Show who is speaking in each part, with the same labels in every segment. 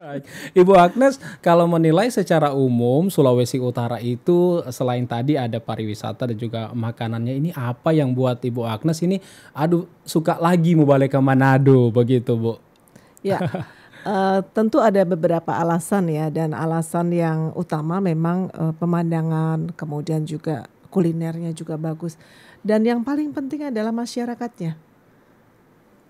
Speaker 1: Baik. Ibu Agnes, kalau menilai secara umum Sulawesi Utara itu selain tadi ada pariwisata dan juga makanannya, ini apa yang buat Ibu Agnes ini aduh suka lagi mau balik ke Manado begitu, Bu?
Speaker 2: Ya, tentu ada beberapa alasan ya, dan alasan yang utama memang pemandangan, kemudian juga kulinernya juga bagus. Dan yang paling penting adalah masyarakatnya.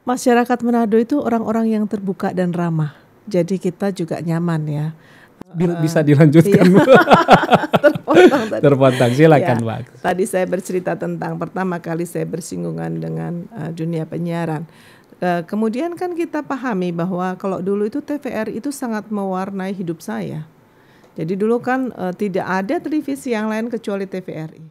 Speaker 2: Masyarakat Manado itu orang-orang yang terbuka dan ramah. Jadi kita juga nyaman ya.
Speaker 1: Bisa dilanjutkan,
Speaker 2: Iya.
Speaker 1: Bu?
Speaker 2: Terpotong tadi.
Speaker 1: Terpotong, silakan,
Speaker 2: Ya,
Speaker 1: Pak.
Speaker 2: tadi saya bercerita tentang pertama kali saya bersinggungan dengan dunia penyiaran. Kemudian kan kita pahami bahwa kalau dulu itu TVRI itu sangat mewarnai hidup saya. Jadi dulu kan tidak ada televisi yang lain kecuali TVRI.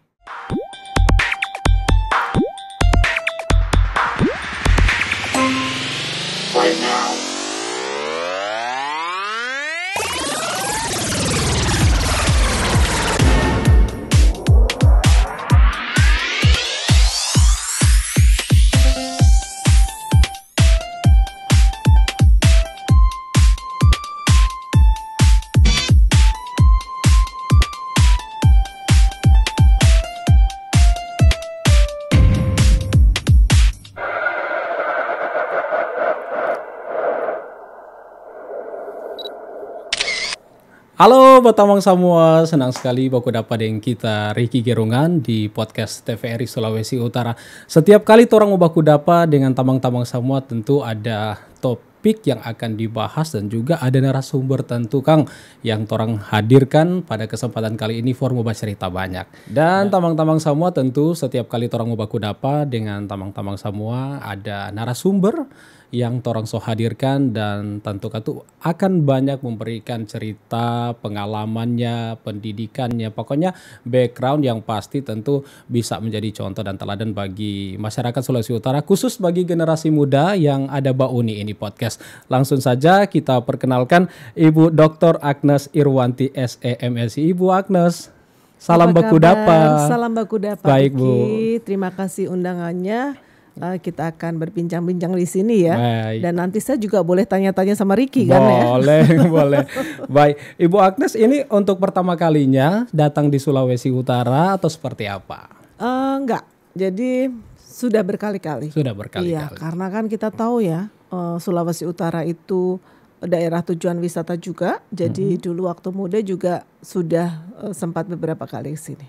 Speaker 1: Halo Batamang semua, senang sekali baku dapat dengan kita Ricky Gerungan di podcast TVRI Sulawesi Utara. Setiap kali orang mau baku dapat dengan tamang-tamang semua tentu ada topik yang akan dibahas dan juga ada narasumber tentu Kang yang orang hadirkan pada kesempatan kali ini for mau cerita banyak. Dan tamang-tamang semua tentu setiap kali orang mau baku dapat dengan tamang-tamang semua ada narasumber yang torang so hadirkan dan tentu katu akan banyak memberikan cerita, pengalamannya, pendidikannya, pokoknya background yang pasti tentu bisa menjadi contoh dan teladan bagi masyarakat Sulawesi Utara, khusus bagi generasi muda yang ada Bauni ini podcast. Langsung saja kita perkenalkan Ibu Dr. Agnes Irwanti SEMSI. Ibu Agnes, salam baku dapa.
Speaker 2: Salam baku dapa.
Speaker 1: Baik, Bu.
Speaker 2: Terima kasih undangannya. Kita akan berbincang-bincang di sini ya.
Speaker 1: Baik.
Speaker 2: Dan nanti saya juga boleh tanya-tanya sama Ricky kan ya.
Speaker 1: Boleh, boleh. Baik, Ibu Agnes ini untuk pertama kalinya datang di Sulawesi Utara atau seperti apa?
Speaker 2: Enggak, jadi sudah berkali-kali.
Speaker 1: Sudah berkali-kali.
Speaker 2: Iya, karena kan kita tahu ya Sulawesi Utara itu daerah tujuan wisata juga. Jadi dulu waktu muda juga sudah sempat beberapa kali ke sini.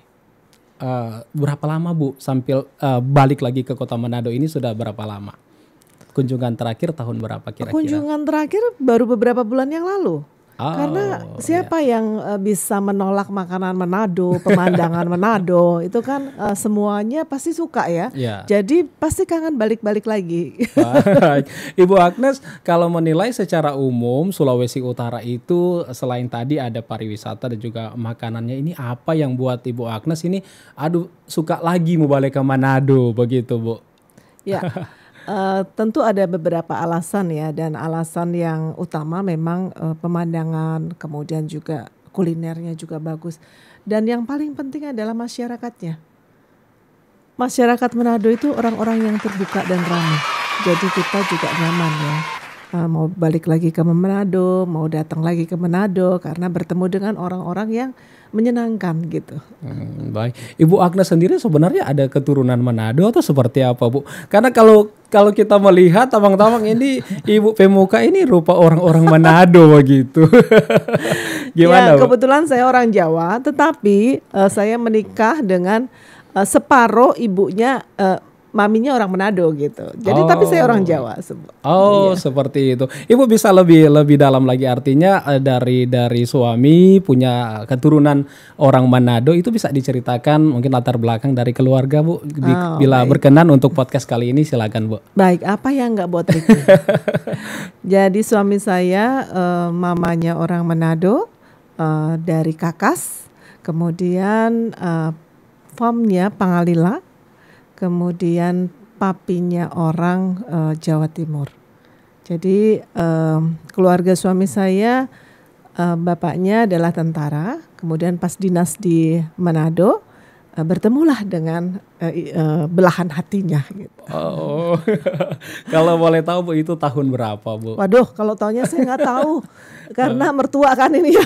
Speaker 1: Berapa lama Bu sambil balik lagi ke Kota Manado ini sudah berapa lama? Kunjungan terakhir tahun berapa kira-kira?
Speaker 2: Kunjungan terakhir baru beberapa bulan yang lalu. Karena siapa yang bisa menolak makanan Manado, pemandangan Manado, itu kan semuanya pasti suka ya. Jadi pasti kangen balik-balik lagi.
Speaker 1: Baik. Ibu Agnes, kalau menilai secara umum Sulawesi Utara itu selain tadi ada pariwisata dan juga makanannya, ini apa yang buat Ibu Agnes ini aduh suka lagi mau balik ke Manado begitu, Bu?
Speaker 2: Ya. Tentu ada beberapa alasan ya, dan alasan yang utama memang pemandangan, kemudian juga kulinernya juga bagus. Dan yang paling penting adalah masyarakatnya. Masyarakat Manado itu orang-orang yang terbuka dan ramah. Jadi kita juga nyaman ya. Mau balik lagi ke Manado, mau datang lagi ke Manado karena bertemu dengan orang-orang yang menyenangkan gitu.
Speaker 1: Baik, Ibu Agnes sendiri sebenarnya ada keturunan Manado atau seperti apa, Bu? Karena kalau kita melihat tamang-tamang ini Ibu Pemuka ini rupa orang-orang Manado begitu. Gimana,
Speaker 2: ya,
Speaker 1: Bu?
Speaker 2: Kebetulan saya orang Jawa, tetapi saya menikah dengan separuh ibunya, maminya orang Manado gitu. Jadi tapi saya orang Jawa.
Speaker 1: Iya. Seperti itu. Ibu bisa lebih dalam lagi, artinya dari suami punya keturunan orang Manado, itu bisa diceritakan mungkin latar belakang dari keluarga, Bu. Bila berkenan untuk podcast kali ini silakan, Bu.
Speaker 2: Baik, apa yang nggak buat Ricky? Jadi suami saya mamanya orang Manado, dari Kakas, kemudian famnya Pangalila. Kemudian papinya orang Jawa Timur. Jadi keluarga suami saya, bapaknya adalah tentara. Kemudian pas dinas di Manado, bertemulah dengan belahan hatinya gitu.
Speaker 1: Oh, kalau boleh tahu Bu itu tahun berapa Bu?
Speaker 2: Waduh, kalau taunya saya nggak tahu karena mertua kan ini ya.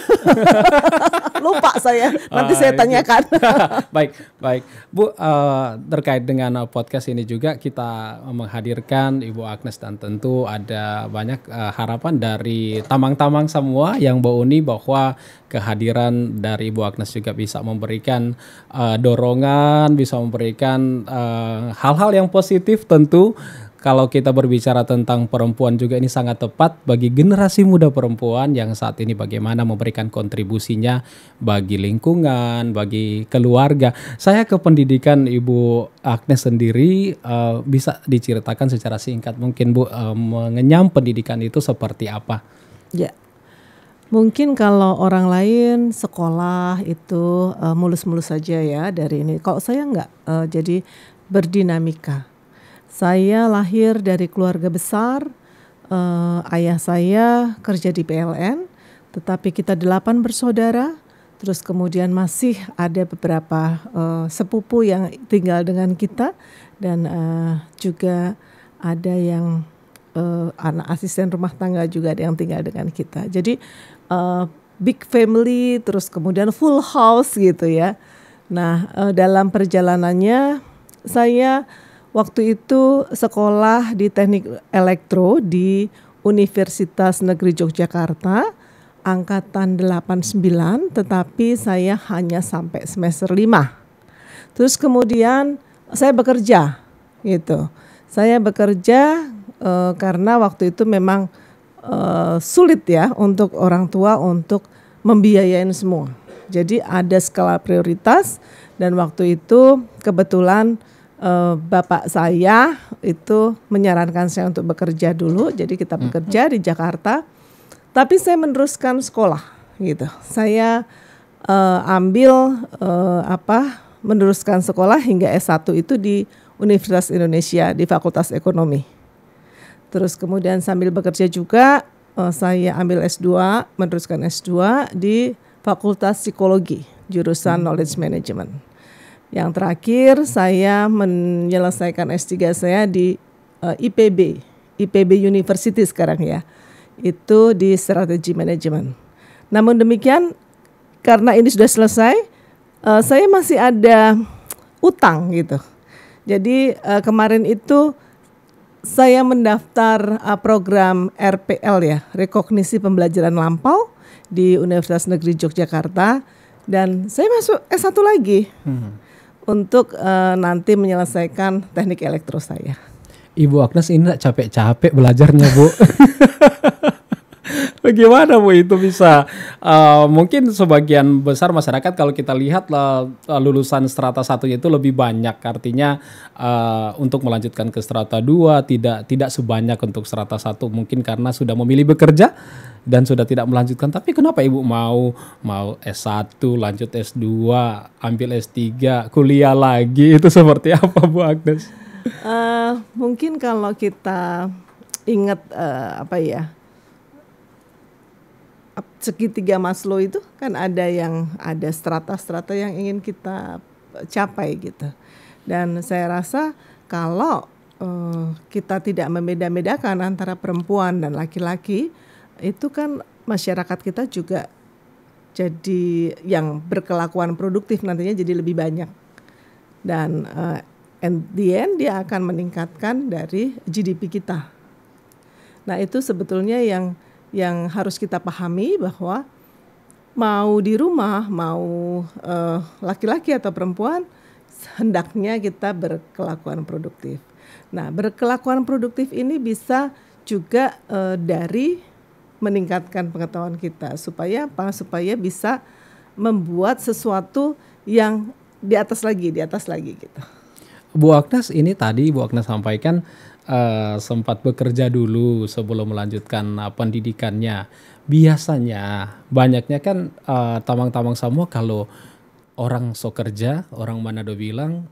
Speaker 2: Lupa saya. Nanti saya tanyakan.
Speaker 1: Baik, baik. Bu, terkait dengan podcast ini juga kita menghadirkan Ibu Agnes dan tentu ada banyak harapan dari tamang-tamang semua yang Mbak Uni bahwa kehadiran dari Ibu Agnes juga bisa memberikan dorongan, bisa memberikan hal-hal yang positif tentu. Kalau kita berbicara tentang perempuan juga ini sangat tepat bagi generasi muda perempuan yang saat ini bagaimana memberikan kontribusinya bagi lingkungan, bagi keluarga. Saya ke pendidikan Ibu Agnes sendiri, bisa diceritakan secara singkat mungkin Bu, mengenyam pendidikan itu seperti apa?
Speaker 2: Ya, mungkin kalau orang lain sekolah itu mulus-mulus saja ya dari ini. Kalau saya enggak, jadi berdinamika. Saya lahir dari keluarga besar, ayah saya kerja di PLN, tetapi kita 8 bersaudara, terus kemudian masih ada beberapa sepupu yang tinggal dengan kita, dan juga ada yang anak asisten rumah tangga juga ada yang tinggal dengan kita. Jadi big family, terus kemudian full house gitu ya. Nah, dalam perjalanannya saya waktu itu sekolah di teknik elektro di Universitas Negeri Yogyakarta, angkatan 89, tetapi saya hanya sampai semester 5. Terus kemudian saya bekerja gitu. Saya bekerja karena waktu itu memang sulit ya untuk orang tua untuk membiayain semua. Jadi ada skala prioritas dan waktu itu kebetulan bapak saya itu menyarankan saya untuk bekerja dulu, jadi kita bekerja di Jakarta. Tapi saya meneruskan sekolah, gitu. Saya meneruskan sekolah hingga S1 itu di Universitas Indonesia di Fakultas Ekonomi. Terus kemudian sambil bekerja juga saya ambil S2, meneruskan S2 di Fakultas Psikologi, jurusan Knowledge Management. Yang terakhir saya menyelesaikan S3 saya di IPB University sekarang ya. Itu di Strategi Manajemen. Namun demikian karena ini sudah selesai, saya masih ada utang gitu. Jadi kemarin itu saya mendaftar program RPL ya, Rekognisi Pembelajaran Lampau di Universitas Negeri Yogyakarta, dan saya masuk S1 lagi. Untuk nanti menyelesaikan teknik elektro saya.
Speaker 1: Ibu Agnes ini gak capek-capek belajarnya Bu. Bagaimana Bu itu bisa? Mungkin sebagian besar masyarakat kalau kita lihat lulusan strata 1 itu lebih banyak. Artinya untuk melanjutkan ke strata 2 tidak sebanyak untuk strata 1. Mungkin karena sudah memilih bekerja dan sudah tidak melanjutkan. Tapi kenapa Ibu mau S1, lanjut S2, ambil S3, kuliah lagi, itu seperti apa Bu Agnes?
Speaker 2: Mungkin kalau kita ingat segitiga Maslow itu kan ada strata-strata yang ingin kita capai gitu. Dan saya rasa kalau kita tidak membeda-bedakan antara perempuan dan laki-laki, itu kan masyarakat kita juga jadi yang berkelakuan produktif nantinya jadi lebih banyak. Dan in the end dia akan meningkatkan dari GDP kita. Nah itu sebetulnya yang harus kita pahami, bahwa mau di rumah, mau laki-laki atau perempuan, hendaknya kita berkelakuan produktif. Nah berkelakuan produktif ini bisa juga dari meningkatkan pengetahuan kita. Supaya apa? Supaya bisa membuat sesuatu yang di atas lagi gitu.
Speaker 1: Bu Agnes, ini tadi Bu Agnes sampaikan sempat bekerja dulu sebelum melanjutkan pendidikannya. Biasanya banyaknya kan tamang-tamang semua kalau orang so kerja, orang Manado bilang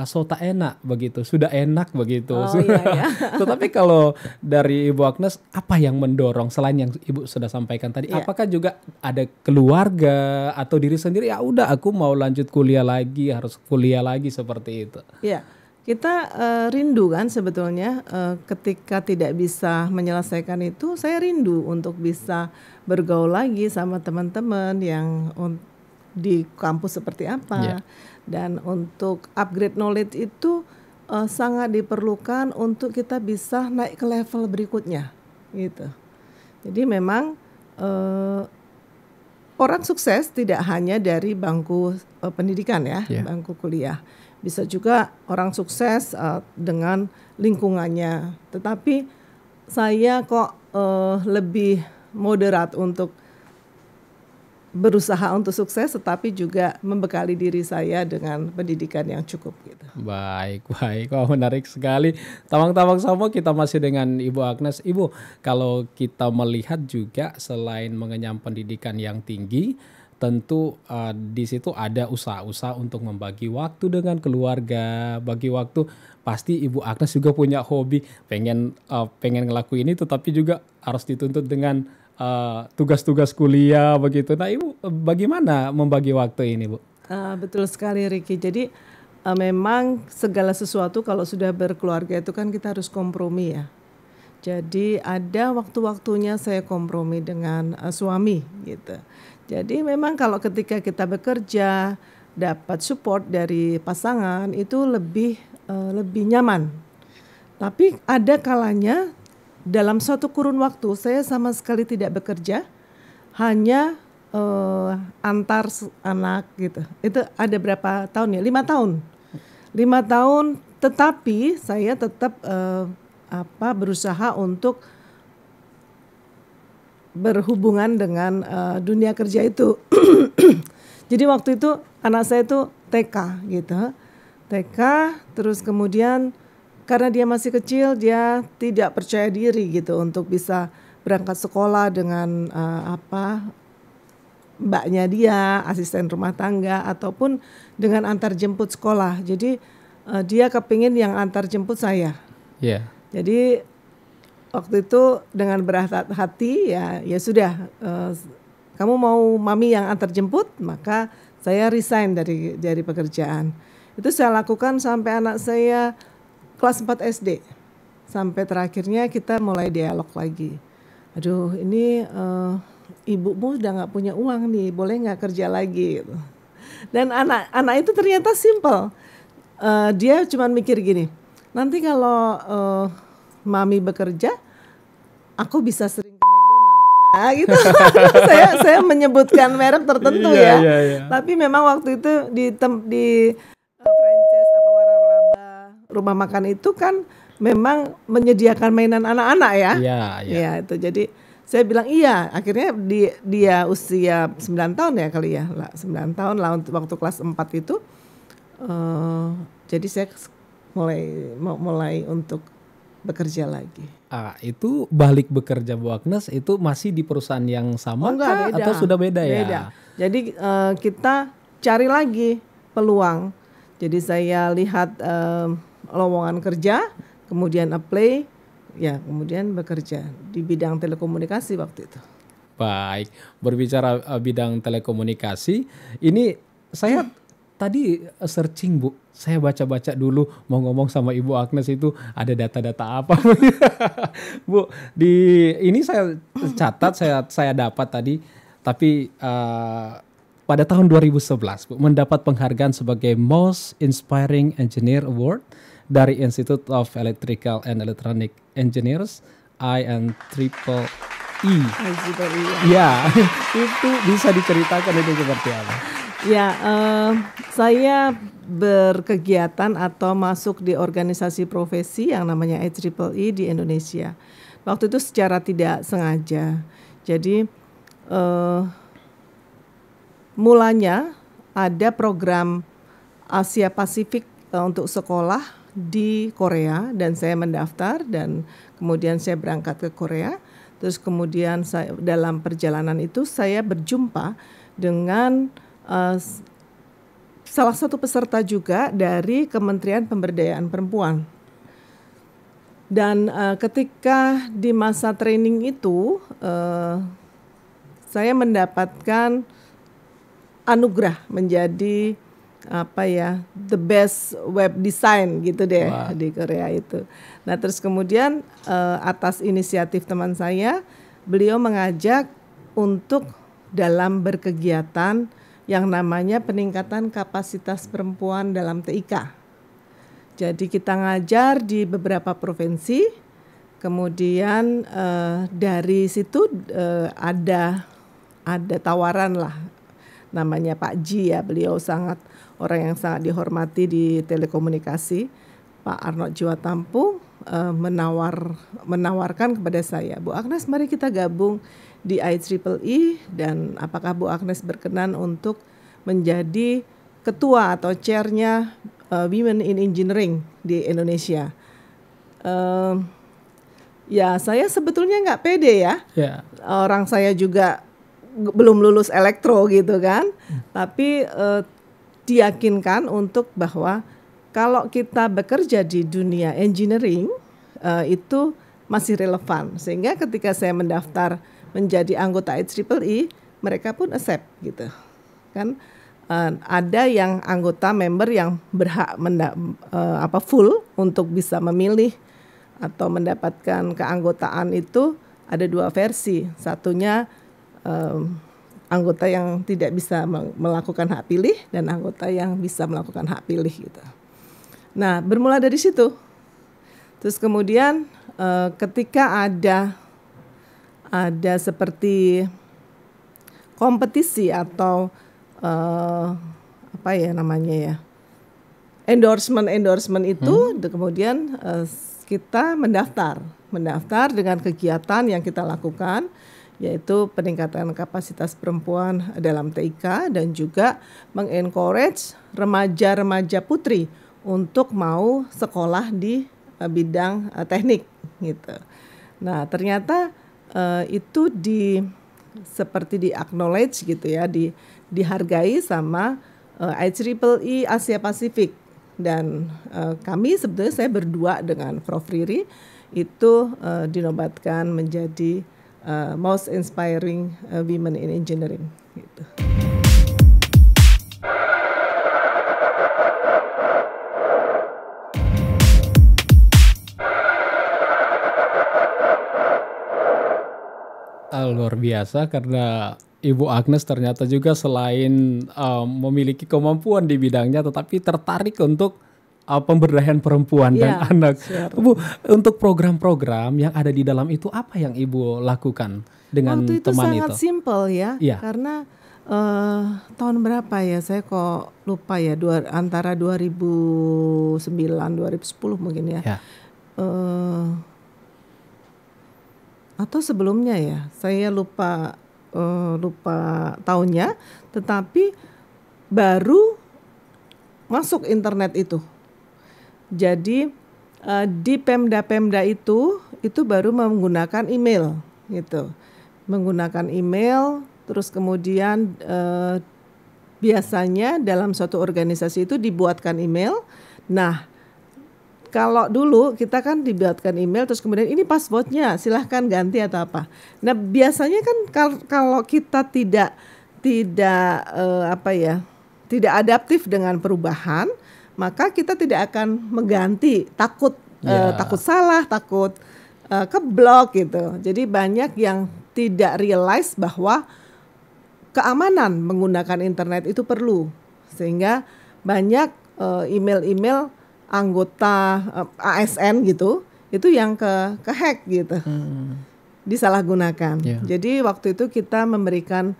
Speaker 1: so tak enak begitu, sudah enak begitu.
Speaker 2: Oh iya ya.
Speaker 1: Tetapi kalau dari Ibu Agnes, apa yang mendorong selain yang Ibu sudah sampaikan tadi?
Speaker 2: Iya.
Speaker 1: Apakah juga ada keluarga atau diri sendiri? Ya udah, aku mau lanjut kuliah lagi, harus kuliah lagi seperti itu.
Speaker 2: Ya, kita rindu kan sebetulnya ketika tidak bisa menyelesaikan itu, saya rindu untuk bisa bergaul lagi sama teman-teman yang di kampus seperti apa. Dan untuk upgrade knowledge itu sangat diperlukan untuk kita bisa naik ke level berikutnya, gitu. Jadi memang orang sukses tidak hanya dari bangku pendidikan ya, bangku kuliah. Bisa juga orang sukses dengan lingkungannya. Tetapi saya kok lebih moderat untuk berusaha untuk sukses, tetapi juga membekali diri saya dengan pendidikan yang cukup gitu.
Speaker 1: Baik. Wah, menarik sekali. Tamang-tamang sama kita masih dengan Ibu Agnes. Ibu, kalau kita melihat juga selain mengenyam pendidikan yang tinggi, tentu di situ ada usaha-usaha untuk membagi waktu dengan keluarga, bagi waktu. Pasti Ibu Agnes juga punya hobi, pengen ngelakuin itu, tapi juga harus dituntut dengan tugas-tugas kuliah begitu. Nah, Ibu bagaimana membagi waktu ini, Bu?
Speaker 2: Betul sekali, Ricky. Jadi memang segala sesuatu kalau sudah berkeluarga itu kan kita harus kompromi ya. Jadi ada waktu-waktunya saya kompromi dengan suami gitu. Jadi memang kalau ketika kita bekerja dapat support dari pasangan itu lebih nyaman. Tapi ada kalanya dalam suatu kurun waktu saya sama sekali tidak bekerja, hanya antar anak gitu. Itu ada berapa tahun ya? 5 tahun. 5 tahun, tetapi saya tetap berusaha untuk berhubungan dengan dunia kerja itu. Jadi waktu itu anak saya itu TK gitu. TK, terus kemudian karena dia masih kecil, dia tidak percaya diri gitu untuk bisa berangkat sekolah dengan mbaknya dia, asisten rumah tangga, ataupun dengan antar jemput sekolah. Jadi dia kepingin yang antar jemput saya.
Speaker 1: Yeah.
Speaker 2: Jadi waktu itu dengan berat hati ya sudah, kamu mau mami yang antar jemput, maka saya resign dari pekerjaan. Itu saya lakukan sampai anak saya kelas 4 SD. Sampai terakhirnya kita mulai dialog lagi. Aduh, ini ibumu udah gak punya uang nih, boleh gak kerja lagi? Dan anak itu ternyata simple. Dia cuma mikir gini, nanti kalau mami bekerja, aku bisa sering ke McDonald. Nah gitu. saya menyebutkan merek tertentu ya. Tapi memang waktu itu di franchise waralaba rumah makan itu kan memang menyediakan mainan anak-anak ya. Iya itu. Jadi saya bilang iya. Akhirnya dia usia 9 tahun ya kali ya. 9 tahun lah waktu kelas 4 itu. Jadi saya mulai untuk bekerja lagi.
Speaker 1: Itu balik bekerja Bu Agnes itu masih di perusahaan yang sama
Speaker 2: beda.
Speaker 1: Atau sudah beda ya?
Speaker 2: Beda. Jadi kita cari lagi peluang. Jadi saya lihat lowongan kerja, kemudian apply, ya kemudian bekerja di bidang telekomunikasi waktu itu.
Speaker 1: Baik, berbicara bidang telekomunikasi, ini saya tadi searching Bu, saya baca-baca dulu mau ngomong sama Ibu Agnes itu ada data-data apa Bu, ini saya catat, saya dapat tadi, tapi pada tahun 2011 Bu, mendapat penghargaan sebagai Most Inspiring Engineer Award dari Institute of Electrical and Electronic Engineers INEEE. Ya, itu bisa diceritakan itu seperti apa?
Speaker 2: Ya, saya berkegiatan atau masuk di organisasi profesi yang namanya IEEE di Indonesia. Waktu itu secara tidak sengaja. Jadi mulanya ada program Asia Pasifik untuk sekolah di Korea dan saya mendaftar dan kemudian saya berangkat ke Korea. Terus kemudian dalam perjalanan itu saya berjumpa dengan salah satu peserta juga dari Kementerian Pemberdayaan Perempuan. Dan ketika di masa training itu saya mendapatkan anugerah menjadi the best web design gitu deh. Wow. Di Korea itu. Nah terus kemudian atas inisiatif teman saya, beliau mengajak untuk dalam berkegiatan yang namanya peningkatan kapasitas perempuan dalam TIK. Jadi kita ngajar di beberapa provinsi, kemudian dari situ ada tawaran lah, namanya Pak Ji ya, beliau orang yang sangat dihormati di telekomunikasi, Pak Arnold Jiwatampu menawarkan kepada saya, Bu Agnes mari kita gabung di IEEE dan apakah Bu Agnes berkenan untuk menjadi ketua atau chairnya Women in Engineering di Indonesia. Ya saya sebetulnya nggak pede ya. Orang saya juga belum lulus elektro gitu kan. Tapi diyakinkan untuk bahwa kalau kita bekerja di dunia engineering itu masih relevan. Sehingga ketika saya mendaftar menjadi anggota IEEE, mereka pun accept gitu. Kan ada yang anggota member yang berhak full untuk bisa memilih atau mendapatkan keanggotaan itu ada 2 versi. Satunya anggota yang tidak bisa melakukan hak pilih dan anggota yang bisa melakukan hak pilih gitu. Nah, bermula dari situ. Terus kemudian ketika ada seperti kompetisi atau endorsement itu kemudian kita mendaftar dengan kegiatan yang kita lakukan, yaitu peningkatan kapasitas perempuan dalam TIK dan juga mengencourage remaja-remaja putri untuk mau sekolah di bidang teknik gitu. Nah ternyata itu seperti di acknowledge gitu ya, dihargai sama IEEE Asia Pasifik. Dan kami sebetulnya saya berdua dengan Prof. Riri itu dinobatkan menjadi Most Inspiring Women in Engineering gitu.
Speaker 1: Luar biasa karena Ibu Agnes ternyata juga selain memiliki kemampuan di bidangnya tetapi tertarik untuk pemberdayaan perempuan dan anak. Bu, untuk program-program yang ada di dalam itu apa yang Ibu lakukan dengan
Speaker 2: waktu itu
Speaker 1: teman itu?
Speaker 2: Sangat simpel ya, karena tahun berapa ya saya kok lupa ya, antara 2009 2010 mungkin ya. Atau sebelumnya ya, saya lupa tahunnya, tetapi baru masuk internet itu. Jadi di Pemda-Pemda itu baru menggunakan email gitu. Menggunakan email, terus kemudian biasanya dalam suatu organisasi itu dibuatkan email. Nah, kalau dulu kita kan dibuatkan email terus kemudian ini passwordnya silahkan ganti atau apa. Nah biasanya kan kalau kita tidak adaptif dengan perubahan, maka kita tidak akan mengganti, takut salah, takut keblok gitu. Jadi banyak yang tidak realize bahwa keamanan menggunakan internet itu perlu, sehingga banyak email-email anggota ASN gitu, itu yang ke-hack gitu, disalahgunakan. Jadi waktu itu kita memberikan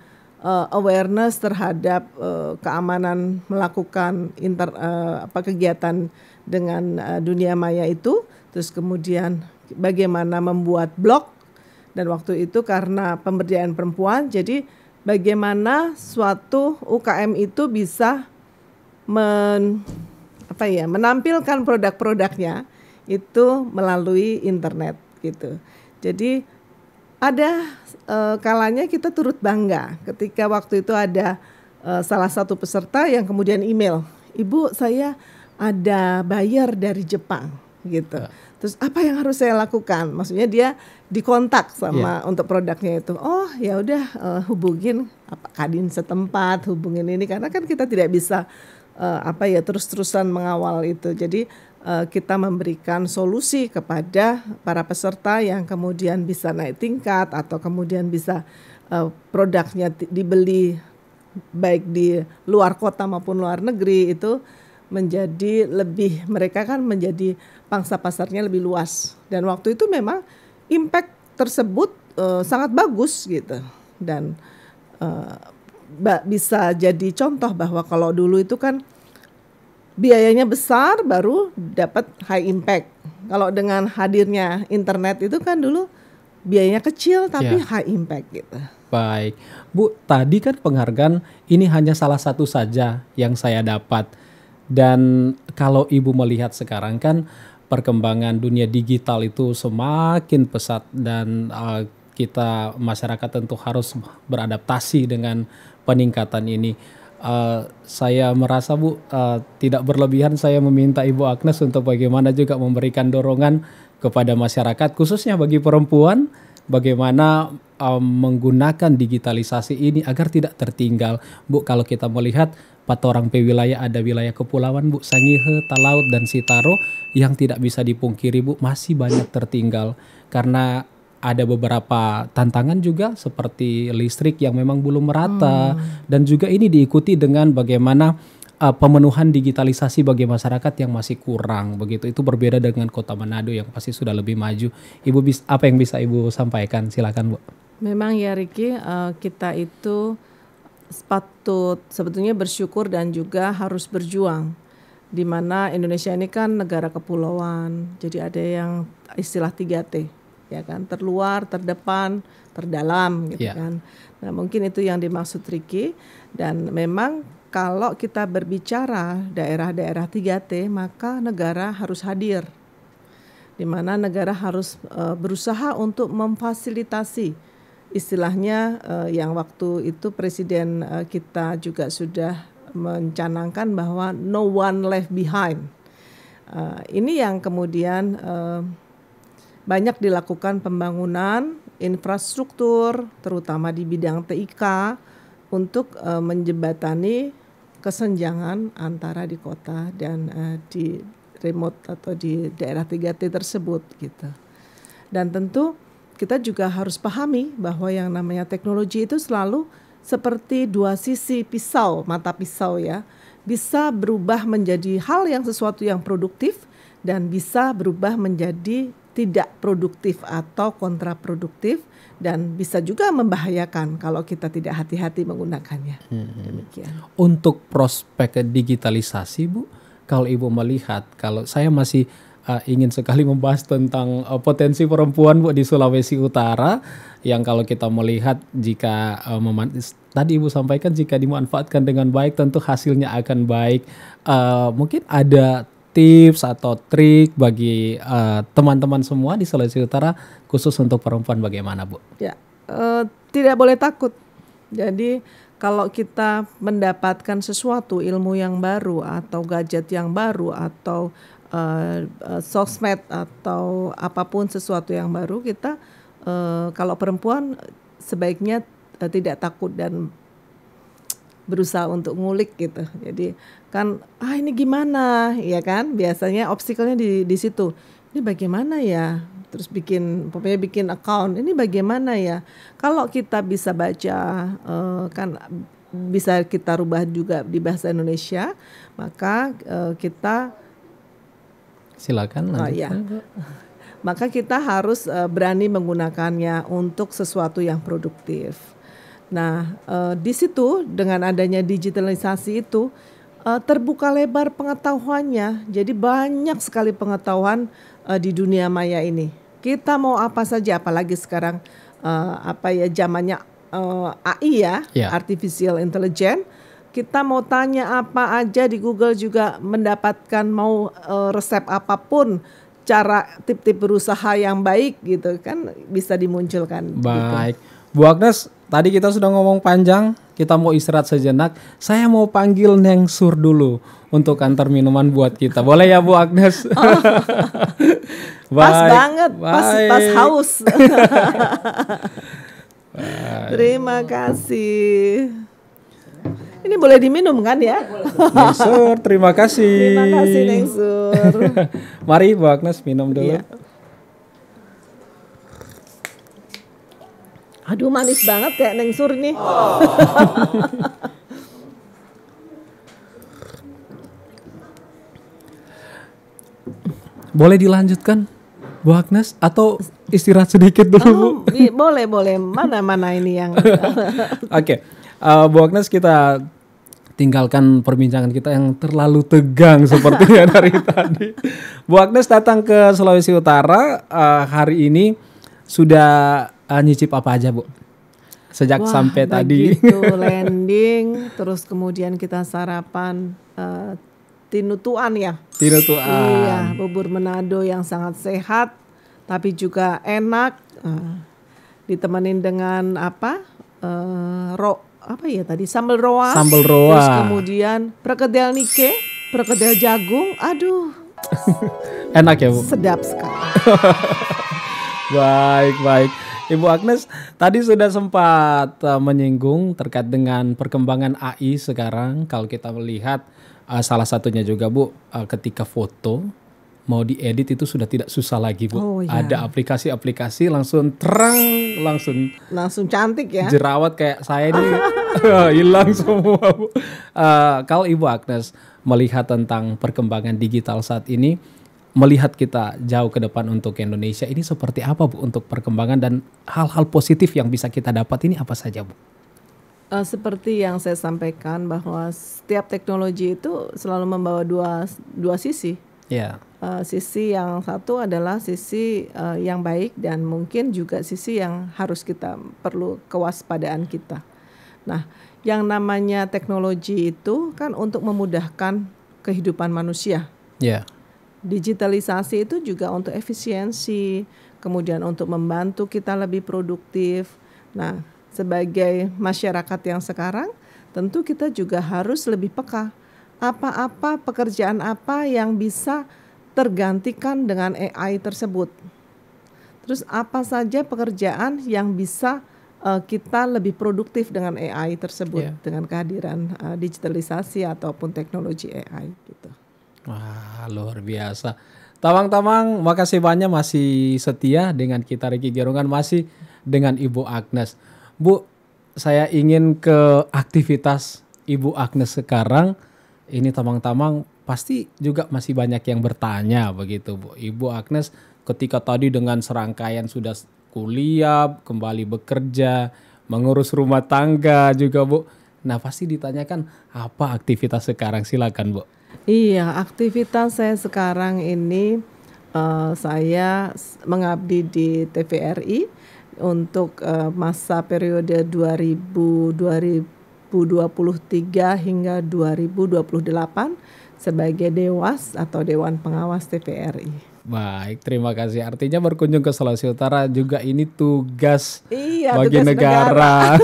Speaker 2: awareness terhadap keamanan melakukan kegiatan dengan dunia maya itu, terus kemudian bagaimana membuat blog, dan waktu itu karena pemberdayaan perempuan, jadi bagaimana suatu UKM itu bisa menampilkan produk-produknya itu melalui internet gitu. Jadi ada kalanya kita turut bangga ketika waktu itu ada salah satu peserta yang kemudian email, "Ibu, saya ada buyer dari Jepang," gitu. Terus apa yang harus saya lakukan? Maksudnya dia dikontak sama untuk produknya itu. Oh ya udah, hubungin kadin setempat, hubungin ini, karena kan kita tidak bisa terus-terusan mengawal itu. Jadi kita memberikan solusi kepada para peserta yang kemudian bisa naik tingkat atau kemudian bisa produknya dibeli baik di luar kota maupun luar negeri, itu menjadi lebih, mereka kan menjadi pangsa pasarnya lebih luas. Dan waktu itu memang impact tersebut sangat bagus gitu. Dan bisa jadi contoh bahwa kalau dulu itu kan biayanya besar baru dapat high impact. Kalau dengan hadirnya internet itu kan dulu biayanya kecil tapi high impact gitu.
Speaker 1: Baik, Bu, tadi kan penghargaan ini hanya salah satu saja yang saya dapat. Dan kalau Ibu melihat sekarang kan perkembangan dunia digital itu semakin pesat dan kita masyarakat tentu harus beradaptasi dengan peningkatan ini. Saya merasa, Bu, tidak berlebihan saya meminta Ibu Agnes untuk bagaimana juga memberikan dorongan kepada masyarakat khususnya bagi perempuan, bagaimana menggunakan digitalisasi ini agar tidak tertinggal. Bu, kalau kita melihat patorang pe wilayah, ada wilayah kepulauan, Bu, Sangihe, Talaut, dan Sitaro yang tidak bisa dipungkiri, Bu, masih banyak tertinggal karena ada beberapa tantangan juga seperti listrik yang memang belum merata dan juga ini diikuti dengan bagaimana pemenuhan digitalisasi bagi masyarakat yang masih kurang begitu. Itu berbeda dengan Kota Manado yang pasti sudah lebih maju. Ibu apa yang bisa Ibu sampaikan? Silakan, Bu.
Speaker 2: Memang ya Ricky, kita itu patut sebetulnya bersyukur dan juga harus berjuang. Di mana Indonesia ini kan negara kepulauan. Jadi ada yang istilah 3T, ya kan? Terluar, terdepan, terdalam gitu kan. Nah, mungkin itu yang dimaksud Ricky. Dan memang kalau kita berbicara daerah-daerah 3T, maka negara harus hadir. Di mana negara harus berusaha untuk memfasilitasi. Istilahnya yang waktu itu Presiden kita juga sudah mencanangkan bahwa no one left behind. Ini yang kemudian banyak dilakukan pembangunan infrastruktur, terutama di bidang TIK, untuk menjembatani kesenjangan antara di kota dan di remote atau di daerah 3T tersebut gitu. Dan tentu kita juga harus pahami bahwa yang namanya teknologi itu selalu seperti dua sisi pisau, mata pisau ya. Bisa berubah menjadi hal yang sesuatu yang produktif dan bisa berubah menjadi tidak produktif atau kontraproduktif dan bisa juga membahayakan kalau kita tidak hati-hati menggunakannya. Demikian.
Speaker 1: Untuk prospek digitalisasi, Bu, kalau Ibu melihat, kalau saya masih ingin sekali membahas tentang potensi perempuan, Bu, di Sulawesi Utara yang kalau kita melihat jika tadi Ibu sampaikan jika dimanfaatkan dengan baik tentu hasilnya akan baik. Mungkin ada tips atau trik bagi teman-teman semua di Sulawesi Utara khusus untuk perempuan bagaimana, Bu?
Speaker 2: Ya, tidak boleh takut. Jadi kalau kita mendapatkan sesuatu ilmu yang baru atau gadget yang baru atau sosmed atau apapun sesuatu yang baru, kita kalau perempuan sebaiknya tidak takut dan berusaha untuk ngulik gitu. Jadi kan ini gimana ya kan, biasanya obstacle-nya di situ. Ini bagaimana ya, terus bikin account, ini bagaimana ya. Kalau kita bisa baca kan bisa kita rubah juga di bahasa Indonesia, maka kita
Speaker 1: silakan lanjutkan.
Speaker 2: Maka kita harus berani menggunakannya untuk sesuatu yang produktif. Nah, di situ dengan adanya digitalisasi itu terbuka lebar pengetahuannya. Jadi banyak sekali pengetahuan di dunia maya ini. Kita mau apa saja, apalagi sekarang zamannya AI ya, artificial intelligence. Kita mau tanya apa aja di Google juga mendapatkan, mau resep apapun, cara tip-tip berusaha yang baik gitu kan bisa dimunculkan.
Speaker 1: Baik, gitu. Bu Agnes, tadi kita sudah ngomong panjang kita mau istirahat sejenak. Saya mau panggil Neng Sur dulu untuk antar minuman buat kita. Boleh ya Bu Agnes?
Speaker 2: Pas banget, pas haus. Terima kasih. Ini boleh diminum kan ya?
Speaker 1: Neng Sur, terima kasih.
Speaker 2: Terima kasih Neng Sur.
Speaker 1: Mari Bu Agnes minum dulu.
Speaker 2: Iya. Aduh manis banget kayak Neng Sur nih.
Speaker 1: Boleh dilanjutkan Bu Agnes atau istirahat sedikit dulu Bu?
Speaker 2: Boleh. Mana ini yang
Speaker 1: Oke. Bu Agnes, kita tinggalkan perbincangan kita yang terlalu tegang sepertinya dari tadi. Bu Agnes datang ke Sulawesi Utara hari ini sudah nyicip apa aja Bu? Sejak sampai tadi.
Speaker 2: Landing, terus kemudian kita sarapan tinutuan ya.
Speaker 1: Tinutuan.
Speaker 2: Iya, bubur Manado yang sangat sehat, tapi juga enak. Ditemenin dengan sambal roa.
Speaker 1: Sambal roa.
Speaker 2: Terus kemudian perkedel nike, perkedel jagung. Aduh.
Speaker 1: Enak ya Bu?
Speaker 2: Sedap sekali.
Speaker 1: Baik. Ibu Agnes tadi sudah sempat menyinggung terkait dengan perkembangan AI sekarang. Kalau kita melihat salah satunya juga Bu, ketika foto mau diedit itu sudah tidak susah lagi Bu.
Speaker 2: Oh, iya.
Speaker 1: Ada aplikasi-aplikasi langsung terang,
Speaker 2: langsung cantik ya.
Speaker 1: Jerawat kayak saya ini hilang semua Bu. Kalau Ibu Agnes melihat tentang perkembangan digital saat ini, melihat kita jauh ke depan untuk Indonesia, ini seperti apa Bu untuk perkembangan dan hal-hal positif yang bisa kita dapat ini apa saja Bu?
Speaker 2: Seperti yang saya sampaikan bahwa setiap teknologi itu selalu membawa dua sisi.
Speaker 1: Ya.
Speaker 2: Sisi yang satu adalah sisi yang baik dan mungkin juga sisi yang harus kita perlu kewaspadaan kita. Nah, yang namanya teknologi itu kan untuk memudahkan kehidupan manusia.
Speaker 1: Ya.
Speaker 2: Digitalisasi itu juga untuk efisiensi, kemudian untuk membantu kita lebih produktif. Nah, sebagai masyarakat yang sekarang, tentu kita juga harus lebih peka. Apa-apa pekerjaan apa yang bisa tergantikan dengan AI tersebut. Terus apa saja pekerjaan yang bisa kita lebih produktif dengan AI tersebut, dengan kehadiran digitalisasi ataupun teknologi AI gitu.
Speaker 1: Wah, luar biasa. Tamang-tamang, makasih banyak masih setia dengan kita Ricky Gerungan, masih dengan Ibu Agnes. Bu, saya ingin ke aktivitas Ibu Agnes sekarang. Ini tamang-tamang pasti juga masih banyak yang bertanya begitu Bu. Ibu Agnes ketika tadi dengan serangkaian sudah kuliah, kembali bekerja, mengurus rumah tangga juga Bu. Nah pasti ditanyakan apa aktivitas sekarang, silakan Bu.
Speaker 2: Iya, aktivitas saya sekarang ini saya mengabdi di TVRI untuk masa periode 2023 hingga 2028 sebagai Dewas atau Dewan Pengawas TVRI.
Speaker 1: Baik, terima kasih. Artinya berkunjung ke Sulawesi Utara juga ini tugas bagi
Speaker 2: tugas
Speaker 1: negara.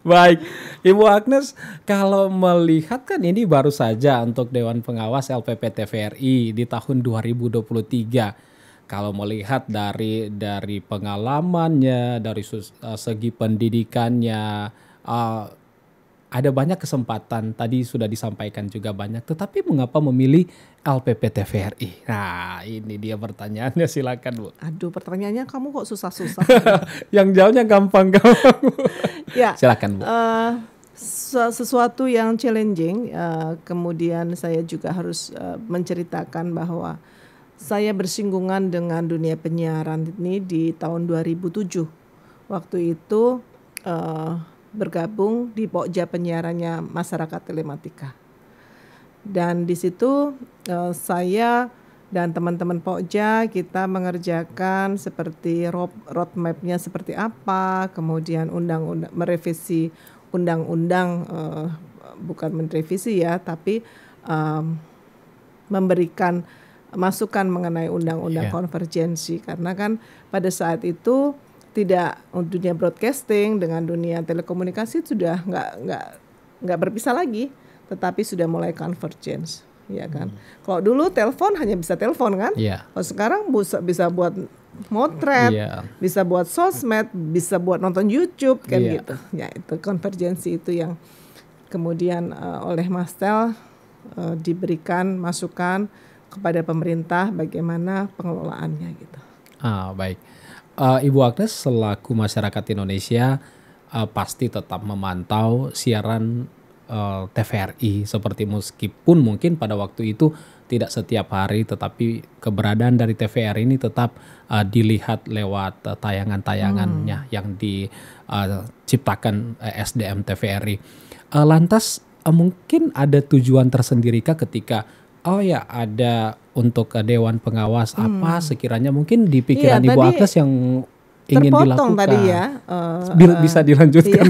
Speaker 1: Baik, Ibu Agnes, kalau melihat kan ini baru saja untuk Dewan Pengawas LPP TVRI di tahun 2023. Kalau melihat dari pengalamannya, dari segi pendidikannya, ada banyak kesempatan, tadi sudah disampaikan juga banyak, tetapi mengapa memilih LPP TVRI? Nah ini dia pertanyaannya, silakan Bu.
Speaker 2: Aduh, pertanyaannya kamu kok susah-susah.
Speaker 1: Yang jawabnya gampang.
Speaker 2: Ya,
Speaker 1: silakan Bu.
Speaker 2: Sesuatu yang challenging, kemudian saya juga harus menceritakan bahwa saya bersinggungan dengan dunia penyiaran ini di tahun 2007. Waktu itu bergabung di Pokja penyiarannya Masyarakat Telematika. Dan di situ saya dan teman-teman Pokja kita mengerjakan seperti roadmap-nya seperti apa, kemudian merevisi undang-undang, bukan merevisi ya, tapi memberikan masukan mengenai undang-undang konvergensi, karena kan pada saat itu tidak dunia broadcasting dengan dunia telekomunikasi sudah nggak berpisah lagi, tetapi sudah mulai convergence, ya kan. Kalau dulu telepon hanya bisa telepon kan, kalau sekarang bisa buat motret, bisa buat sosmed, bisa buat nonton YouTube kan gitu. Ya itu konvergensi itu yang kemudian oleh Mas Tel diberikan masukan kepada pemerintah bagaimana pengelolaannya gitu.
Speaker 1: Baik. Ibu Agnes selaku masyarakat Indonesia pasti tetap memantau siaran TVRI seperti meskipun mungkin pada waktu itu tidak setiap hari, tetapi keberadaan dari TVRI ini tetap dilihat lewat tayangan-tayangannya yang diciptakan SDM TVRI. Lantas mungkin ada tujuan tersendirikah ketika ada untuk Dewan Pengawas apa sekiranya mungkin di pikiran Ibu Agnes yang ingin dilakukan
Speaker 2: tadi ya.
Speaker 1: Bisa dilanjutkan.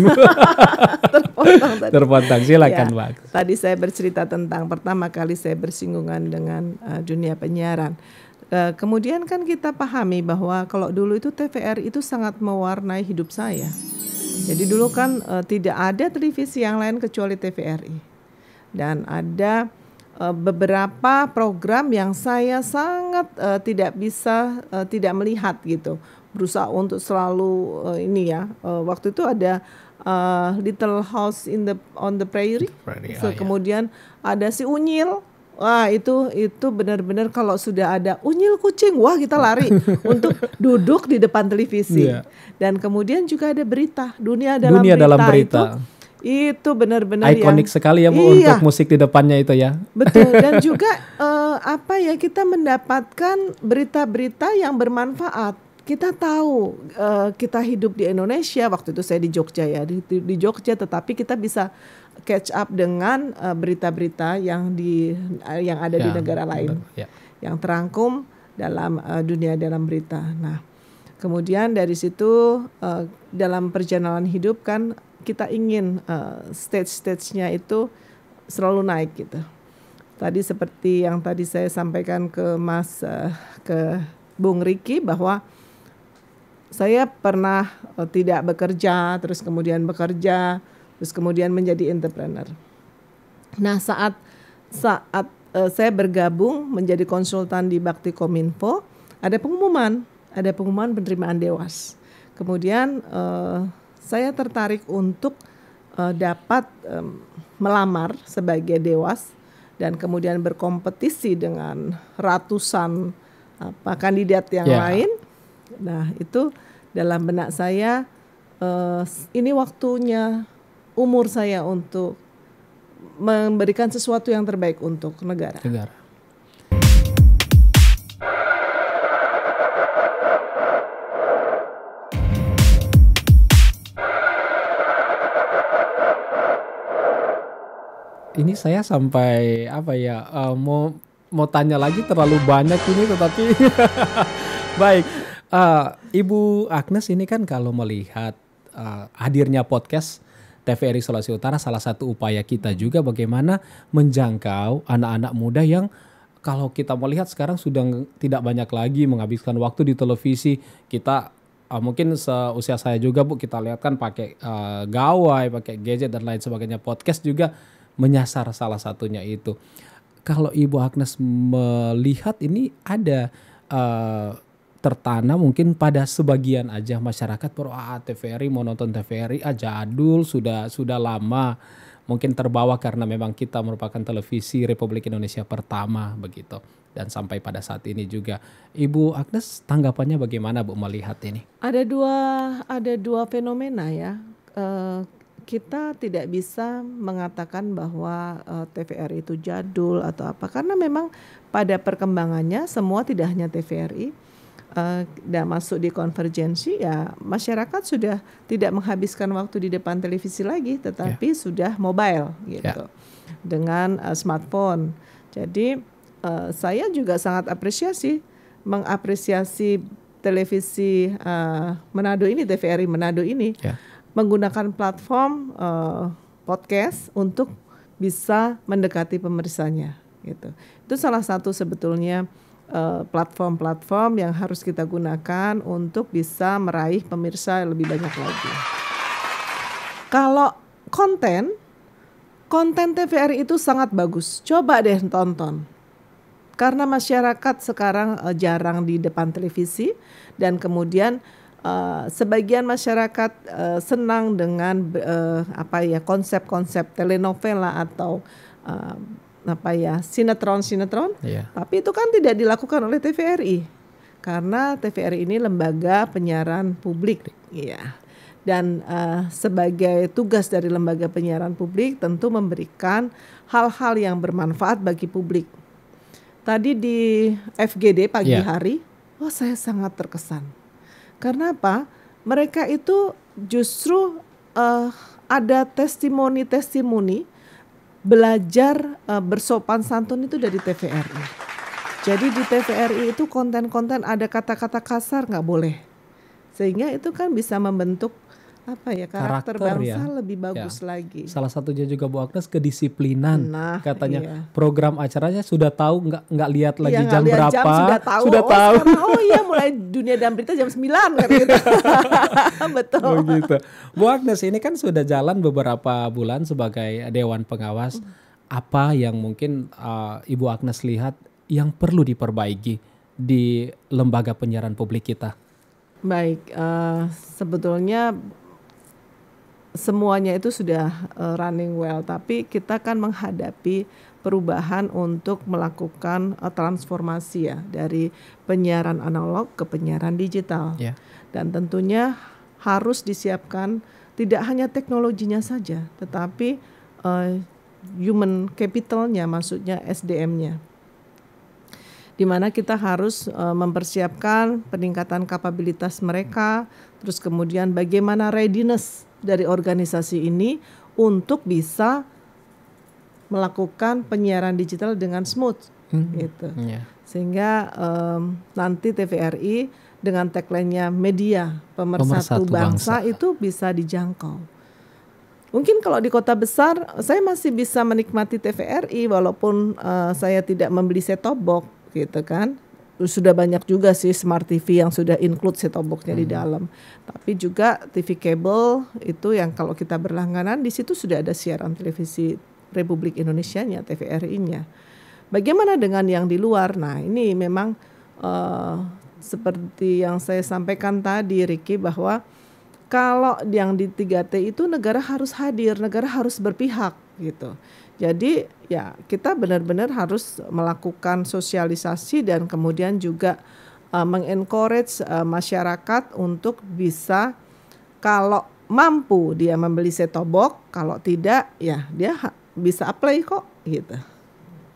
Speaker 1: Terpotong silakan Mbak.
Speaker 2: Tadi saya bercerita tentang pertama kali saya bersinggungan dengan dunia penyiaran. Kemudian kan kita pahami bahwa kalau dulu itu TVRI itu sangat mewarnai hidup saya. Jadi dulu kan tidak ada televisi yang lain kecuali TVRI. Dan ada beberapa program yang saya sangat tidak melihat gitu, berusaha untuk selalu waktu itu ada Little House on the Prairie, kemudian ada si Unyil. Wah itu benar-benar kalau sudah ada Unyil kucing, wah kita lari untuk duduk di depan televisi. Dan kemudian juga ada berita Dunia dalam berita. Itu benar-benar
Speaker 1: ikonik sekali ya Bu, untuk musik di depannya itu ya.
Speaker 2: Betul, dan juga kita mendapatkan berita-berita yang bermanfaat. Kita tahu kita hidup di Indonesia, waktu itu saya di Jogja ya, di Jogja, tetapi kita bisa catch up dengan berita-berita yang ada di negara lain, yang terangkum dalam dunia dalam berita. Nah, kemudian dari situ dalam perjalanan hidup kan kita ingin stage-nya itu selalu naik gitu. Tadi seperti yang tadi saya sampaikan ke Bung Riki bahwa saya pernah tidak bekerja, terus kemudian bekerja, terus kemudian menjadi entrepreneur. Nah saat saya bergabung menjadi konsultan di Bakti Kominfo, ada pengumuman penerimaan Dewas. Kemudian saya tertarik untuk dapat melamar sebagai Dewas dan kemudian berkompetisi dengan ratusan kandidat yang lain. Nah itu dalam benak saya ini waktunya umur saya untuk memberikan sesuatu yang terbaik untuk negara.
Speaker 1: Ini saya sampai mau tanya lagi terlalu banyak ini, tetapi baik. Ibu Agnes ini kan kalau melihat hadirnya podcast TVRI Sulawesi Utara, salah satu upaya kita juga bagaimana menjangkau anak-anak muda yang kalau kita melihat sekarang sudah tidak banyak lagi menghabiskan waktu di televisi. Kita mungkin seusia saya juga Bu, kita lihat kan pakai gawai, pakai gadget dan lain sebagainya. Podcast juga menyasar salah satunya itu. Kalau Ibu Agnes melihat ini ada tertanam mungkin pada sebagian aja masyarakat TVRI, mau nonton TVRI jadul, sudah lama, mungkin terbawa karena memang kita merupakan televisi Republik Indonesia pertama begitu, dan sampai pada saat ini juga. Ibu Agnes tanggapannya bagaimana Bu melihat ini?
Speaker 2: Ada dua fenomena ya. Kita tidak bisa mengatakan bahwa TVRI itu jadul atau apa, karena memang pada perkembangannya semua tidak hanya TVRI dan masuk di konvergensi ya, masyarakat sudah tidak menghabiskan waktu di depan televisi lagi, tetapi sudah mobile gitu dengan smartphone. Jadi saya juga sangat mengapresiasi televisi Manado ini, TVRI Manado ini. Menggunakan platform podcast untuk bisa mendekati pemirsanya gitu. Itu salah satu sebetulnya platform-platform yang harus kita gunakan untuk bisa meraih pemirsa lebih banyak lagi. Kalau konten TVRI itu sangat bagus. Coba deh tonton. Karena masyarakat sekarang jarang di depan televisi dan kemudian sebagian masyarakat senang dengan konsep-konsep telenovela atau sinetron. Tapi itu kan tidak dilakukan oleh TVRI karena TVRI ini lembaga penyiaran publik, ya. Dan sebagai tugas dari lembaga penyiaran publik tentu memberikan hal-hal yang bermanfaat bagi publik. Tadi di FGD pagi hari, saya sangat terkesan. Karena apa? Mereka itu justru ada testimoni belajar bersopan santun itu dari TVRI. Jadi di TVRI itu konten-konten ada kata-kata kasar nggak boleh. Sehingga itu kan bisa membentuk karakter bangsa lebih bagus lagi.
Speaker 1: Salah satunya juga Bu Agnes kedisiplinan. Katanya program acaranya sudah tahu, nggak lihat lagi jam berapa.
Speaker 2: Jam sudah tahu. Sekarang, mulai dunia dan berita jam 9 kan gitu. Betul.
Speaker 1: Begitu. Bu Agnes, ini kan sudah jalan beberapa bulan sebagai Dewan Pengawas. Apa yang mungkin Ibu Agnes lihat yang perlu diperbaiki di lembaga penyiaran publik kita?
Speaker 2: Baik, sebetulnya semuanya itu sudah running well, tapi kita kan menghadapi perubahan untuk melakukan transformasi ya dari penyiaran analog ke penyiaran digital. Dan tentunya harus disiapkan tidak hanya teknologinya saja, tetapi human capitalnya, maksudnya SDM-nya. Di mana kita harus mempersiapkan peningkatan kapabilitas mereka, terus kemudian bagaimana readiness dari organisasi ini untuk bisa melakukan penyiaran digital dengan smooth, gitu. Sehingga nanti TVRI dengan tagline-nya media pemersatu bangsa itu bisa dijangkau. Mungkin kalau di kota besar saya masih bisa menikmati TVRI walaupun saya tidak membeli set-top box, gitu kan. Sudah banyak juga sih smart TV yang sudah include set-top box-nya di dalam. Tapi juga TV kabel itu yang kalau kita berlangganan di situ sudah ada siaran televisi Republik Indonesia-nya, TVRI-nya. Bagaimana dengan yang di luar? Nah, ini memang seperti yang saya sampaikan tadi Ricky, bahwa kalau yang di 3T itu negara harus hadir, negara harus berpihak gitu. Jadi ya kita benar-benar harus melakukan sosialisasi dan kemudian juga mengencourage masyarakat untuk bisa, kalau mampu dia membeli set-top box, kalau tidak ya dia bisa apply kok gitu.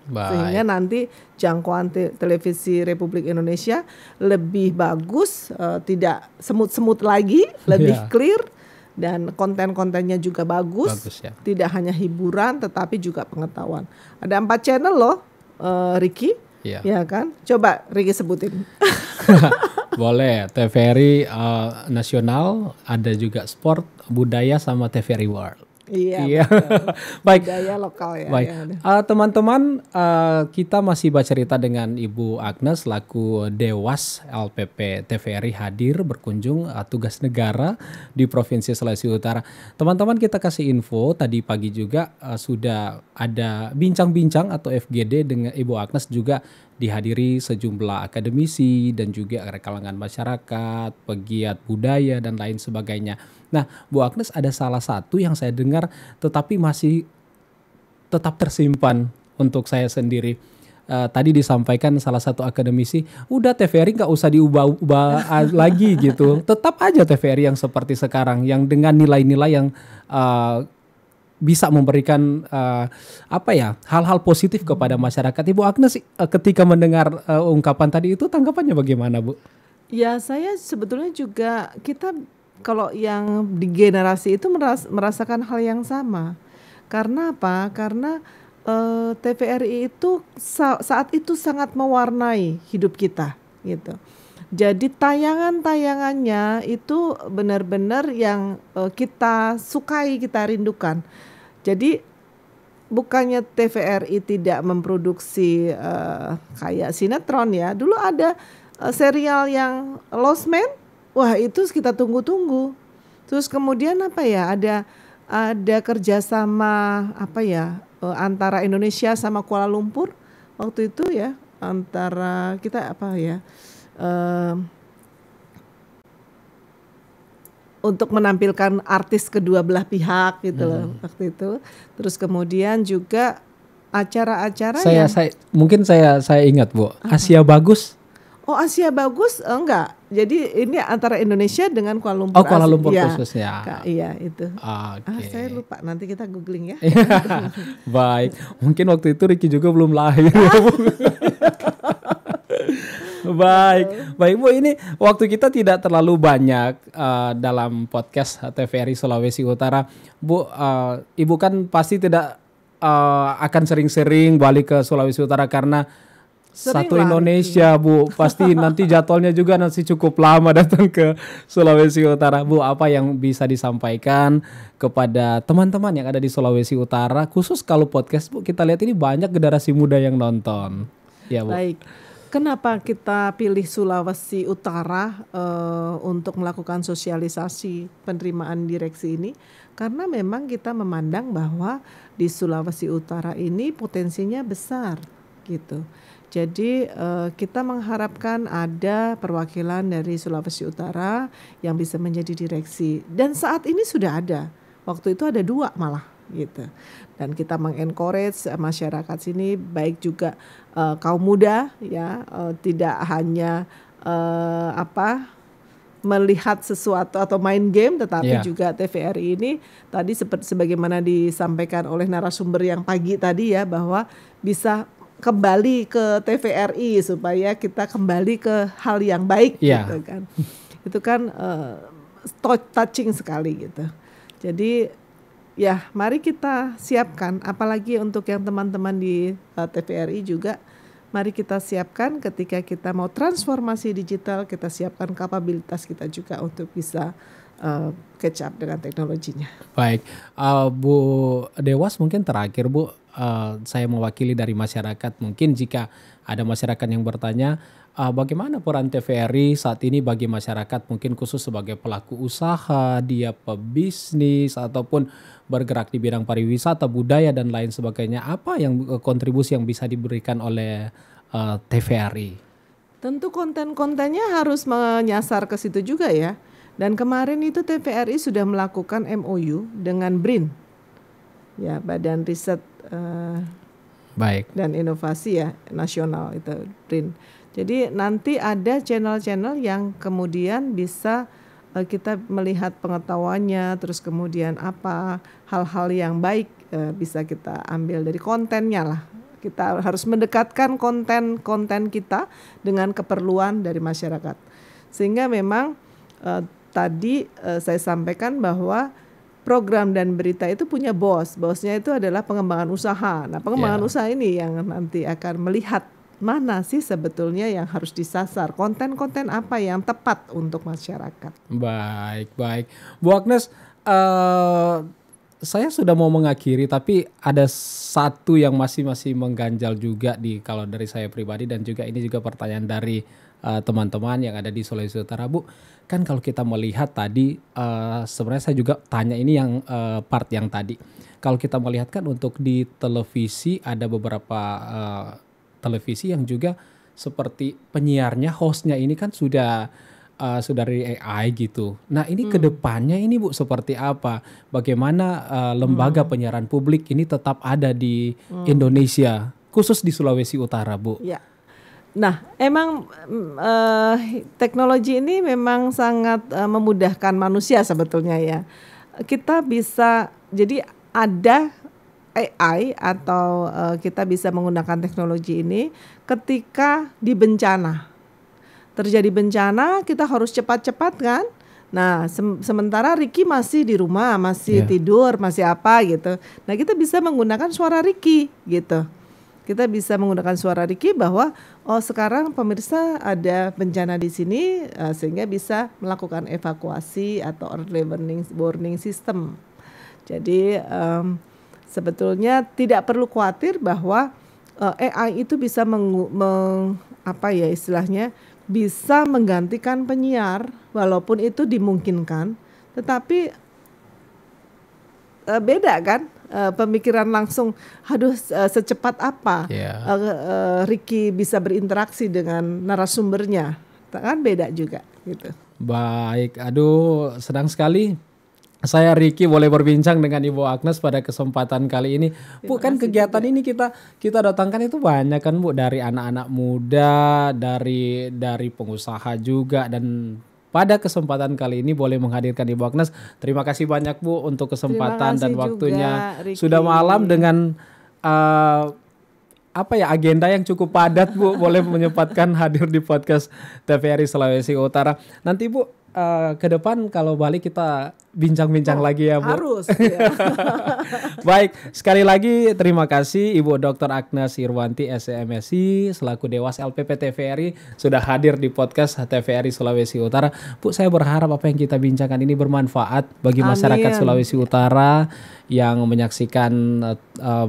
Speaker 2: Sehingga nanti jangkauan televisi Republik Indonesia lebih bagus, tidak semut-semut lagi, lebih clear. Dan konten-kontennya juga bagus ya. Tidak hanya hiburan tetapi juga pengetahuan. Ada 4 channel loh, Ricky, ya kan? Coba Ricky sebutin.
Speaker 1: Boleh, TVRI nasional, ada juga sport, budaya, sama TVRI World.
Speaker 2: Iya. Baik. Budaya lokal ya.
Speaker 1: Baik. Teman-teman, kita masih bercerita dengan Ibu Agnes laku Dewas LPP TVRI hadir berkunjung tugas negara di Provinsi Sulawesi Utara. Teman-teman, kita kasih info tadi pagi juga sudah ada bincang-bincang atau FGD dengan Ibu Agnes, juga dihadiri sejumlah akademisi dan juga kalangan masyarakat, pegiat budaya dan lain sebagainya. Nah, Bu Agnes, ada salah satu yang saya dengar tetapi masih tetap tersimpan untuk saya sendiri. Tadi disampaikan salah satu akademisi, udah TVRI nggak usah diubah-ubah lagi gitu. Tetap aja TVRI yang seperti sekarang, yang dengan nilai-nilai yang bisa memberikan hal-hal positif kepada masyarakat. Ibu Agnes ketika mendengar ungkapan tadi itu tanggapannya bagaimana, Bu?
Speaker 2: Ya, saya sebetulnya juga, kita kalau yang di generasi itu merasakan hal yang sama. Karena apa? Karena TVRI itu saat itu sangat mewarnai hidup kita gitu. Jadi tayangan-tayangannya itu benar-benar yang kita sukai, kita rindukan. Jadi bukannya TVRI tidak memproduksi kayak sinetron ya. Dulu ada serial yang Lost Man. Wah, itu kita tunggu-tunggu. Terus kemudian apa ya? Ada kerjasama apa ya antara Indonesia sama Kuala Lumpur waktu itu ya, antara kita apa ya untuk menampilkan artis kedua belah pihak gitu loh waktu itu. Terus kemudian juga acara-acara
Speaker 1: mungkin saya ingat Bu, Asia Bagus.
Speaker 2: Oh, Asia Bagus enggak. Jadi ini antara Indonesia dengan Kuala Lumpur.
Speaker 1: Oh, Kuala Lumpur
Speaker 2: ya,
Speaker 1: khususnya.
Speaker 2: Iya itu.
Speaker 1: Okay.
Speaker 2: Saya lupa, nanti kita googling ya.
Speaker 1: Baik, mungkin waktu itu Ricky juga belum lahir. Baik Bu, ini waktu kita tidak terlalu banyak dalam podcast TVRI Sulawesi Utara. Bu, Ibu kan pasti tidak akan sering-sering balik ke Sulawesi Utara karena satu Indonesia Bu, pasti nanti jadwalnya juga nanti cukup lama datang ke Sulawesi Utara. Bu, apa yang bisa disampaikan kepada teman-teman yang ada di Sulawesi Utara, khusus kalau podcast Bu, kita lihat ini banyak generasi muda yang nonton. Ya Bu.
Speaker 2: Baik. Kenapa kita pilih Sulawesi Utara untuk melakukan sosialisasi penerimaan direksi ini? Karena memang kita memandang bahwa di Sulawesi Utara ini potensinya besar gitu. Jadi kita mengharapkan ada perwakilan dari Sulawesi Utara yang bisa menjadi direksi. Dan saat ini sudah ada. Waktu itu ada 2 malah gitu. Dan kita mengencourage masyarakat sini, baik juga kaum muda ya, tidak hanya melihat sesuatu atau main game, tetapi juga TVRI ini tadi sebagaimana disampaikan oleh narasumber yang pagi tadi ya, bahwa bisa kembali ke TVRI supaya kita kembali ke hal yang baik gitu kan. Itu kan touching sekali gitu. Jadi ya, mari kita siapkan, apalagi untuk yang teman-teman di TVRI juga, mari kita siapkan ketika kita mau transformasi digital, kita siapkan kapabilitas kita juga untuk bisa catch up dengan teknologinya.
Speaker 1: Baik, Bu Dewas, mungkin terakhir Bu, saya mewakili dari masyarakat, mungkin jika ada masyarakat yang bertanya, bagaimana peran TVRI saat ini bagi masyarakat, mungkin khusus sebagai pelaku usaha, dia pebisnis ataupun bergerak di bidang pariwisata, budaya dan lain sebagainya, apa yang kontribusi yang bisa diberikan oleh TVRI?
Speaker 2: Tentu konten-kontennya harus menyasar ke situ juga ya. Dan kemarin itu TVRI sudah melakukan MOU dengan BRIN, ya, Badan Riset dan Inovasi ya nasional itu BRIN. Jadi nanti ada channel-channel yang kemudian bisa kita melihat pengetahuannya, terus kemudian apa hal-hal yang baik bisa kita ambil dari kontennya lah. Kita harus mendekatkan konten kita dengan keperluan dari masyarakat. Sehingga memang tadi saya sampaikan bahwa program dan berita itu punya bosnya itu adalah pengembangan usaha. Nah, pengembangan usaha ini yang nanti akan melihat mana sih sebetulnya yang harus disasar, konten-konten apa yang tepat untuk masyarakat.
Speaker 1: Baik. Bu Agnes, saya sudah mau mengakhiri, tapi ada satu yang masih mengganjal juga kalau dari saya pribadi, dan juga ini juga pertanyaan dari teman-teman yang ada di Sulawesi Utara. Bu, kan kalau kita melihat tadi, sebenarnya saya juga tanya ini yang part yang tadi. Kalau kita melihat kan untuk di televisi ada beberapa televisi yang juga seperti penyiarnya, hostnya ini kan sudah dari AI gitu. Nah, ini kedepannya ini Bu seperti apa? Bagaimana lembaga penyiaran publik ini tetap ada di Indonesia, khusus di Sulawesi Utara, Bu?
Speaker 2: Ya. Nah, emang teknologi ini memang sangat memudahkan manusia sebetulnya ya. Kita bisa, jadi ada AI atau kita bisa menggunakan teknologi ini ketika di bencana. Terjadi bencana, kita harus cepat-cepat kan. Nah, sementara Ricky masih di rumah, masih tidur, masih apa gitu. Nah, kita bisa menggunakan suara Ricky gitu. Kita bisa menggunakan suara Ricky bahwa sekarang pemirsa ada bencana di sini, sehingga bisa melakukan evakuasi atau early warning system. Jadi sebetulnya tidak perlu khawatir bahwa AI itu bisa bisa menggantikan penyiar, walaupun itu dimungkinkan, tetapi beda kan pemikiran langsung, secepat apa Ricky bisa berinteraksi dengan narasumbernya, kan beda juga gitu.
Speaker 1: Baik, aduh senang sekali saya Ricky boleh berbincang dengan Ibu Agnes pada kesempatan kali ini. Bu, kan kegiatan juga ini kita datangkan itu banyak kan Bu, dari anak-anak muda, dari pengusaha juga, dan pada kesempatan kali ini boleh menghadirkan Ibu Agnes. Terima kasih banyak Bu untuk kesempatan dan waktunya. Juga, sudah malam dengan agenda yang cukup padat Bu, boleh menyempatkan hadir di podcast TVRI Sulawesi Utara. Nanti Bu, ke depan kalau balik kita bincang-bincang lagi ya Bu.
Speaker 2: Harus ya.
Speaker 1: Baik, sekali lagi terima kasih Ibu Dr. Agnes Irwanti SMSI selaku Dewas LPP TVRI sudah hadir di podcast TVRI Sulawesi Utara. Bu, saya berharap apa yang kita bincangkan ini bermanfaat bagi masyarakat Sulawesi Utara yang menyaksikan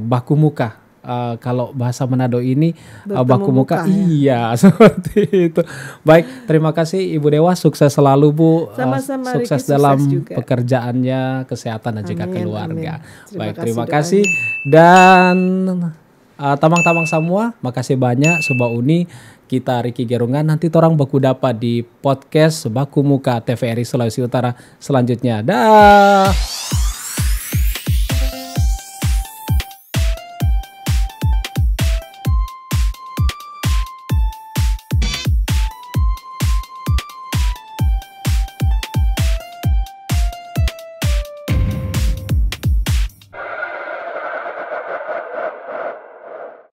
Speaker 1: Baku Muka. Kalau bahasa Manado ini baku muka, iya seperti itu. Baik, terima kasih Ibu Dewa, sukses selalu Bu.
Speaker 2: Sama-sama,
Speaker 1: sukses
Speaker 2: Ricky,
Speaker 1: dalam
Speaker 2: sukses
Speaker 1: pekerjaannya, kesehatan dan juga keluarga. Baik, terima kasih.
Speaker 2: Doanya.
Speaker 1: Dan tamang-tamang semua, makasih banyak Sobat Uni. Kita Ricky Gerungan, nanti torang baku dapat di podcast Baku Muka TVRI Sulawesi Utara selanjutnya. Dah.